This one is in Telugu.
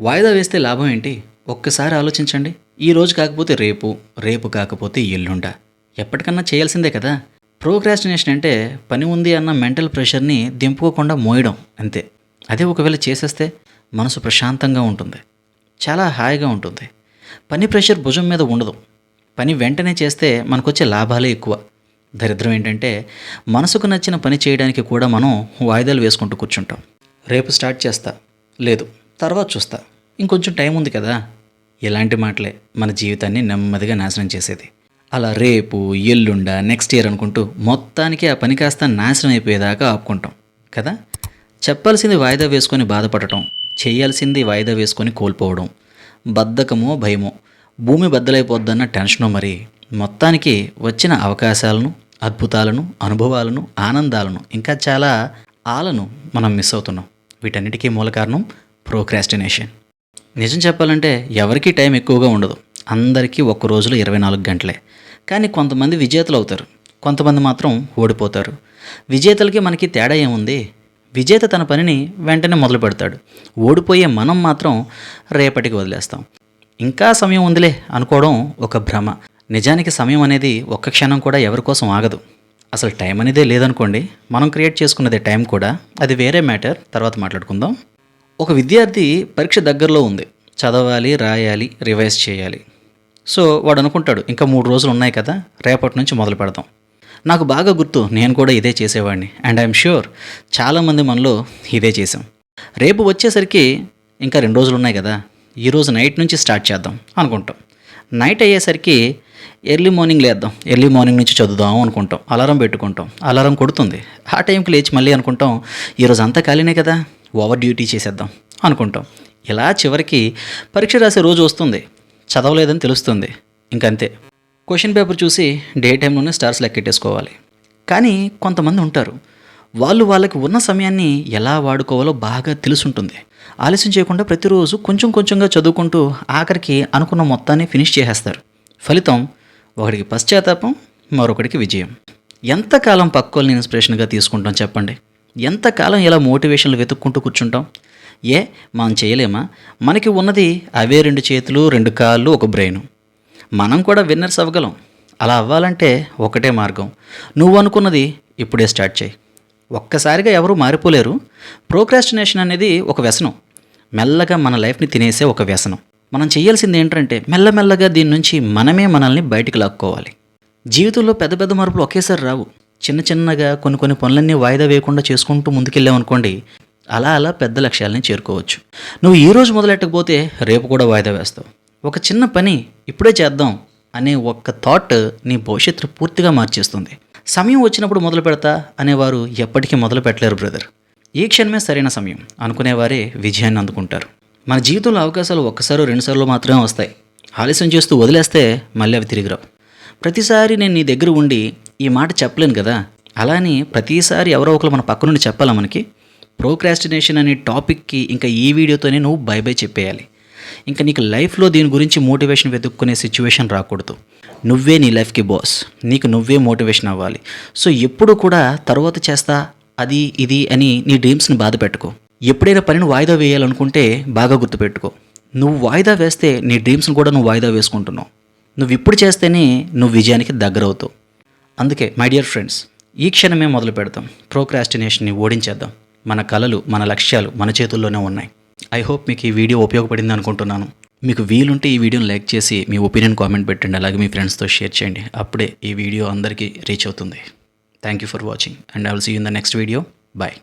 వాయిదా వేస్తే లాభం ఏంటి? ఒక్కసారి ఆలోచించండి. ఈ రోజు కాకపోతే రేపు, రేపు కాకపోతే ఎల్లుండ. ఎప్పటికన్నా చేయాల్సిందే కదా! ప్రోక్రాస్టినేషన్ అంటే పని ఉంది అన్న మెంటల్ ప్రెషర్‌ని దింపుకోకుండా మోయడం అంతే. అదే ఒకవేళ చేసేస్తే మనసు ప్రశాంతంగా ఉంటుంది. చాలా హాయిగా ఉంటుంది. పని ప్రెషర్ భుజం మీద ఉండదు. పని వెంటనే చేస్తే మనకొచ్చే లాభాలే ఎక్కువ. దరిద్రం ఏంటంటే మనసుకు నచ్చిన పని చేయడానికి కూడా మనం వాయిదాలు వేసుకుంటూ కూర్చుంటాం. రేపు స్టార్ట్ చేస్తా, లేదు తర్వాత చూస్తా, ఇంకొంచెం టైం ఉంది కదా. ఇలాంటి మాటలే మన జీవితాన్ని నెమ్మదిగా నాశనం చేసేది. అలా రేపు, ఎల్లుండ, నెక్స్ట్ ఇయర్ అనుకుంటూ మొత్తానికి ఆ పని కాస్త నాశనం అయిపోయేదాకా ఆపుకుంటాం కదా. చెప్పాల్సింది వాయిదా వేసుకొని బాధపడటం, చేయాల్సింది వాయిదా వేసుకొని కోల్పోవడం, బద్ధకమో భయమో, భూమి బద్దలైపోద్దన్న టెన్షనో, మరి మొత్తానికి వచ్చిన అవకాశాలను, అద్భుతాలను, అనుభవాలను, ఆనందాలను, ఇంకా చాలా ఆలను మనం మిస్ అవుతున్నాం. వీటన్నిటికీ మూల కారణం ప్రోక్రాస్టినేషన్. నిజం చెప్పాలంటే ఎవరికీ టైం ఎక్కువగా ఉండదు. అందరికీ ఒక్క రోజులో 24 గంటలే. కానీ కొంతమంది విజేతలు అవుతారు, కొంతమంది మాత్రం ఓడిపోతారు. విజేతలకి మనకి తేడా ఏముంది? విజేత తన పనిని వెంటనే మొదలు పెడతాడు. ఓడిపోయే మనం మాత్రం రేపటికి వదిలేస్తాం. ఇంకా సమయం ఉందిలే అనుకోవడం ఒక భ్రమ. నిజానికి సమయం అనేది ఒక్క క్షణం కూడా ఎవరి కోసం ఆగదు. అసలు టైం అనేదే లేదనుకోండి, మనం క్రియేట్ చేసుకున్నదే టైం కూడా. అది వేరే మ్యాటర్, తర్వాత మాట్లాడుకుందాం. ఒక విద్యార్థి పరీక్ష దగ్గరలో ఉంది, చదవాలి, రాయాలి, రివైజ్ చేయాలి. సో వాడు అనుకుంటాడు, ఇంకా 3 రోజులు ఉన్నాయి కదా, రేపటి నుంచి మొదలు పెడదాం. నాకు బాగా గుర్తు, నేను కూడా ఇదే చేసేవాడిని. అండ్ ఐఎమ్ ష్యూర్ చాలామంది మనలో ఇదే చేసాం. రేపు వచ్చేసరికి ఇంకా 2 రోజులు ఉన్నాయి కదా, ఈరోజు నైట్ నుంచి స్టార్ట్ చేద్దాం అనుకుంటాం. నైట్ అయ్యేసరికి ఎర్లీ మార్నింగ్ లేద్దాం, ఎర్లీ మార్నింగ్ నుంచి చదువుదాం అనుకుంటాం. అలారం పెట్టుకుంటాం, అలారం కొడుతుంది. ఆ టైంకి లేచి మళ్ళీ అనుకుంటాం, ఈరోజు అంతా ఖాళీనే కదా, ఓవర్ డ్యూటీ చేసేద్దాం అనుకుంటాం. ఇలా చివరికి పరీక్ష రాసే రోజు వస్తుంది, చదవలేదని తెలుస్తుంది. ఇంకంతే, క్వశ్చన్ పేపర్ చూసి డే టైంలోనే స్టార్స్ లెక్కెట్టేసుకోవాలి. కానీ కొంతమంది ఉంటారు, వాళ్ళకి ఉన్న సమయాన్ని ఎలా వాడుకోవాలో బాగా తెలుసుంటుంది. ఆలస్యం చేయకుండా ప్రతిరోజు కొంచెం కొంచెంగా చదువుకుంటూ ఆఖరికి అనుకున్న మొత్తాన్ని ఫినిష్ చేసేస్తారు. ఫలితం ఒకడికి పశ్చాత్తాపం, మరొకడికి విజయం. ఎంతకాలం పక్కోల్ని ఇన్స్పిరేషన్గా తీసుకుంటాం చెప్పండి? ఎంతకాలం ఇలా మోటివేషన్లు వెతుక్కుంటూ కూర్చుంటాం? మనం చేయలేమా? మనకి ఉన్నది అవే 2 చేతులు, 2 కాళ్ళు, ఒక బ్రెయిన్. మనం కూడా విన్నర్స్ అవ్వగలం. అలా అవ్వాలంటే ఒకటే మార్గం, నువ్వు అనుకున్నది ఇప్పుడే స్టార్ట్ చేయి. ఒక్కసారిగా ఎవరూ మారిపోలేరు. ప్రోక్రాస్టినేషన్ అనేది ఒక వ్యసనం, మెల్లగా మన లైఫ్ని తినేసే ఒక వ్యసనం. మనం చేయాల్సింది ఏంటంటే మెల్లమెల్లగా దీని నుంచి మనల్ని బయటికి లాక్కోవాలి. జీవితంలో పెద్ద పెద్ద మార్పులు ఒకేసారి రావు. చిన్న చిన్నగా కొన్ని పనులన్నీ వాయిదా వేయకుండా చేసుకుంటూ ముందుకెళ్ళామనుకోండి, అలా పెద్ద లక్ష్యాలని చేరుకోవచ్చు. నువ్వు ఈరోజు మొదలెట్టకపోతే రేపు కూడా వాయిదా వేస్తావు. ఒక చిన్న పని ఇప్పుడే చేద్దాం అనే ఒక్క థాట్ నీ భవిష్యత్తు పూర్తిగా మార్చేస్తుంది. సమయం వచ్చినప్పుడు మొదలు పెడతా అనేవారు ఎప్పటికీ మొదలు పెట్టలేరు బ్రదర్. ఈ క్షణమే సరైన సమయం అనుకునేవారే విజయాన్ని అందుకుంటారు. మన జీవితంలో అవకాశాలు ఒక్కసారో 2 సార్లు మాత్రమే వస్తాయి. ఆలస్యం చేస్తూ వదిలేస్తే మళ్ళీ అవి తిరిగిరావు. ప్రతిసారి నేను నీ దగ్గర ఉండి ఈ మాట చెప్పలేను కదా, అలా అని ప్రతిసారి ఎవరో ఒకరు మన పక్క నుండి చెప్పాలా మనకి? ప్రోక్రాస్టినేషన్ అనే టాపిక్కి ఇంకా ఈ వీడియోతోనే నువ్వు బై బై చెప్పేయాలి. ఇంకా నీకు లైఫ్లో దీని గురించి మోటివేషన్ వెతుక్కునే సిచ్యువేషన్ రాకూడదు. నువ్వే నీ లైఫ్కి బాస్, నీకు నువ్వే మోటివేషన్ అవ్వాలి. సో ఎప్పుడు కూడా తర్వాత చేస్తా, అది ఇది అని నీ డ్రీమ్స్ని బాధ పెట్టుకో. ఎప్పుడైనా పనిని వాయిదా వేయాలనుకుంటే బాగా గుర్తుపెట్టుకో, నువ్వు వాయిదా వేస్తే నీ డ్రీమ్స్ని కూడా నువ్వు వాయిదా వేసుకుంటున్నావు. నువ్వు ఇప్పుడు చేస్తేనే నువ్వు విజయానికి దగ్గరవుతావు. అందుకే మై డియర్ ఫ్రెండ్స్, ఈ క్షణమే మొదలు పెడతాం, ప్రోక్రాస్టినేషన్ని ఓడించేద్దాం. మన కలలు, మన లక్ష్యాలు మన చేతుల్లోనే ఉన్నాయి. ఐ హోప్ మీకు ఈ వీడియో ఉపయోగపడింది అనుకుంటున్నాను. మీకు వీలుంటే ఈ వీడియోని లైక్ చేసి మీ ఒపీనియన్ కామెంట్ పెట్టండి. అలాగే మీ ఫ్రెండ్స్తో షేర్ చేయండి. అప్పుడే ఈ వీడియో అందరికీ రీచ్ అవుతుంది. Thank you for watching and I will see you in the next video. Bye.